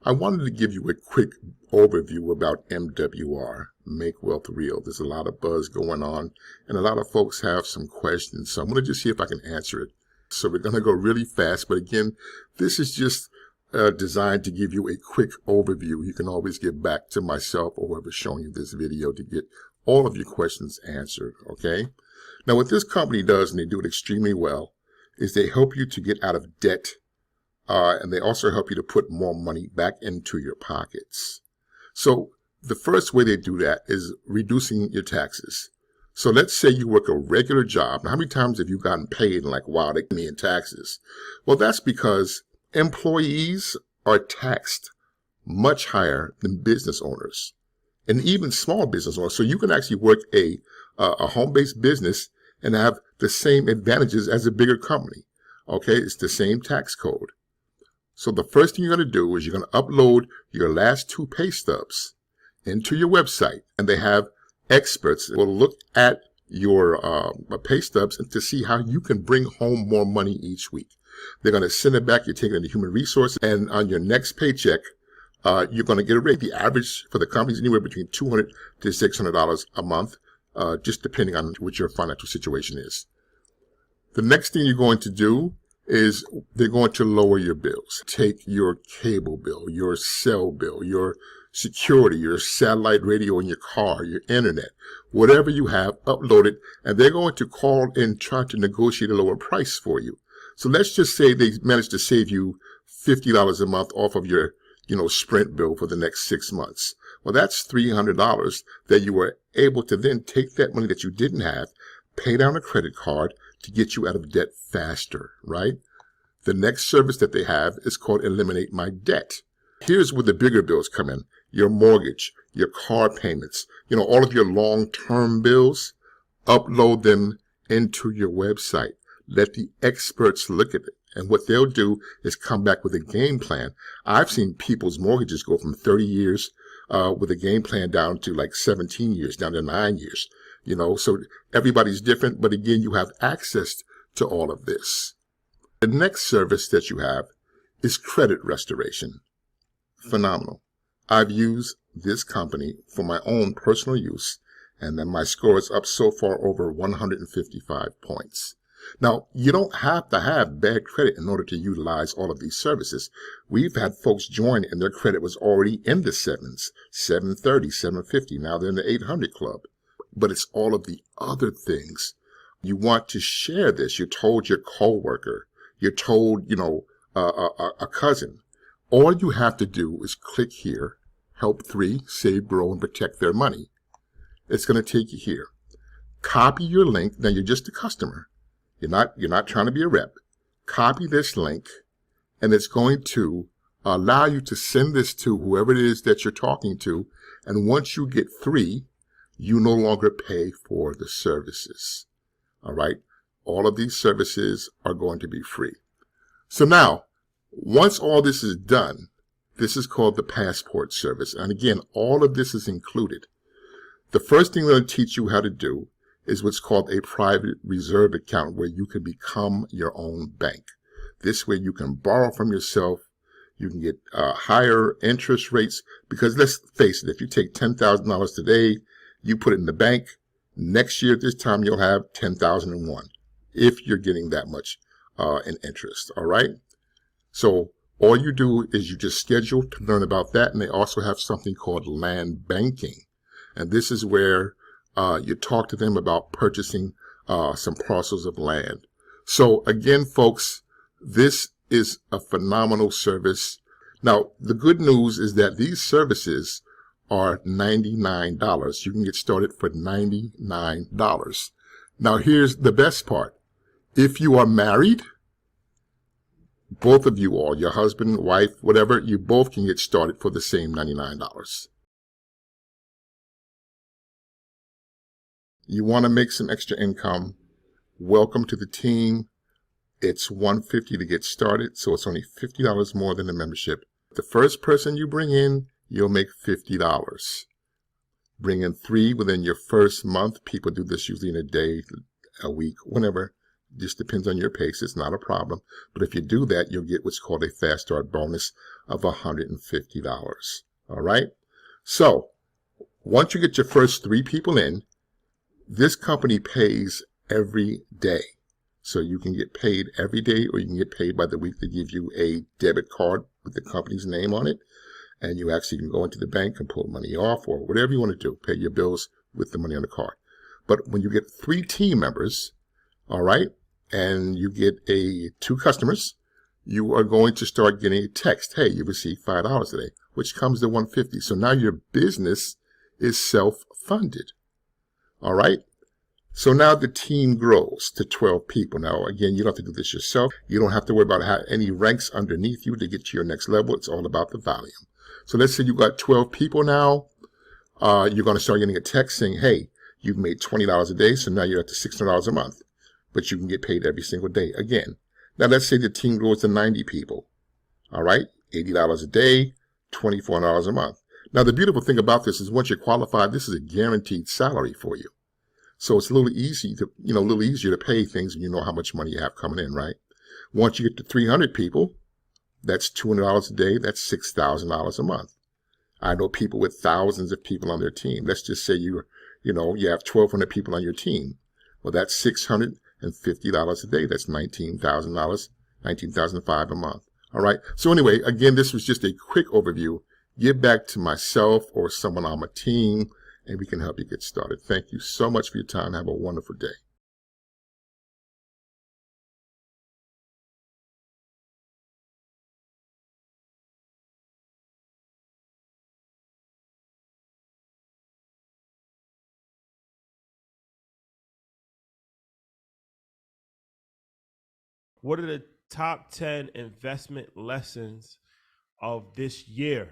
I wanted to give you a quick overview about MWR, Make Wealth Real. There's a lot of buzz going on, and a lot of folks have some questions, so I'm going to just see if I can answer it. So we're going to go really fast, but again, this is just designed to give you a quick overview. You can always get back to myself or whoever's showing you this video to get all of your questions answered, okay? Now, what this company does, and they do it extremely well, is they help you to get out of debt, and they also help you to put more money back into your pockets. So the first way they do that is reducing your taxes. So let's say you work a regular job. Now, how many times have you gotten paid and like, wow, they give me in taxes? Well, that's because employees are taxed much higher than business owners and even small business owners. So you can actually work a home-based business and have the same advantages as a bigger company. Okay, it's the same tax code. So the first thing you're going to do is you're going to upload your last 2 pay stubs into your website, and they have experts that will look at your pay stubs and to see how you can bring home more money each week. They're going to send it back. You're taking it to human resources, and on your next paycheck, you're going to get a rate. The average for the company is anywhere between $200 to $600 a month, just depending on what your financial situation is. The next thing you're going to do is they're going to lower your bills. Take your cable bill, your cell bill, your security, your satellite radio in your car, your internet, whatever you have, upload it, and they're going to call and try to negotiate a lower price for you. So let's just say they managed to save you $50 a month off of your, Sprint bill for the next 6 months. Well, that's $300 that you were able to then take that money that you didn't have, pay down a credit card to get you out of debt faster, right? The next service that they have is called Eliminate My Debt. Here's where the bigger bills come in. Your mortgage, your car payments, all of your long-term bills, upload them into your website. Let the experts look at it. And what they'll do is come back with a game plan. I've seen people's mortgages go from 30 years with a game plan down to like 17 years, down to 9 years. So everybody's different, but again, you have access to all of this. The next service that you have is credit restoration. Phenomenal. I've used this company for my own personal use, and then my score is up so far over 155 points. Now, you don't have to have bad credit in order to utilize all of these services. We've had folks join and their credit was already in the 7s, 730, 750. Now they're in the 800 club. But it's all of the other things. You want to share this. You're told your coworker. You're told, a cousin. All you have to do is click here, help 3, save, grow, and protect their money. It's going to take you here. Copy your link. Now you're just a customer. You're not trying to be a rep. Copy this link, and it's going to allow you to send this to whoever it is that you're talking to. And once you get 3, you no longer pay for the services. All right. All of these services are going to be free. So now, once all this is done, this is called the Passport service. And again, all of this is included. The first thing we're going to teach you how to do is what's called a private reserve account, where you can become your own bank. This way you can borrow from yourself. You can get higher interest rates, because let's face it, if you take $10,000 today, you put it in the bank, next year at this time you'll have $10,001 if you're getting that much in interest. All right. So all you do is you just schedule to learn about that. And they also have something called land banking. And this is where you talk to them about purchasing some parcels of land. So again, folks, this is a phenomenal service. Now, the good news is that these services are $99. You can get started for $99. Now, here's the best part. If you are married, both of you all, your husband, wife, whatever, you both can get started for the same $99. You want to make some extra income? Welcome to the team. It's $150 to get started, so it's only $50 more than the membership. The first person you bring in, you'll make $50. Bring in 3 within your first month. People do this usually in a day, a week, whenever. Just depends on your pace. It's not a problem. But if you do that, you'll get what's called a fast start bonus of $150. All right. So once you get your first 3 people in, this company pays every day. So you can get paid every day, or you can get paid by the week. They give you a debit card with the company's name on it. And you actually can go into the bank and pull money off, or whatever you want to do, pay your bills with the money on the card. But when you get 3 team members, all right, and you get 2 customers, you are going to start getting a text. Hey, you received $5 today, which comes to $150. So now your business is self-funded. All right. So now the team grows to 12 people. Now, again, you don't have to do this yourself. You don't have to worry about any ranks underneath you to get to your next level. It's all about the volume. So let's say you got 12 people now. You're going to start getting a text saying, hey, you've made $20 a day, so now you're at the $600 a month. But you can get paid every single day again. Now, let's say the team grows to 90 people. All right, $80 a day, $24 a month. Now, the beautiful thing about this is once you're qualified, this is a guaranteed salary for you. So it's a little easier to pay things when you know how much money you have coming in, right? Once you get to 300 people, that's $200 a day. That's $6,000 a month. I know people with thousands of people on their team. Let's just say you have 1,200 people on your team. Well, that's $650 a day. That's $19,000, $19,500 a month. All right. So anyway, again, this was just a quick overview. Get back to myself or someone on my team, and we can help you get started. Thank you so much for your time. Have a wonderful day. What are the top 10 investment lessons of this year?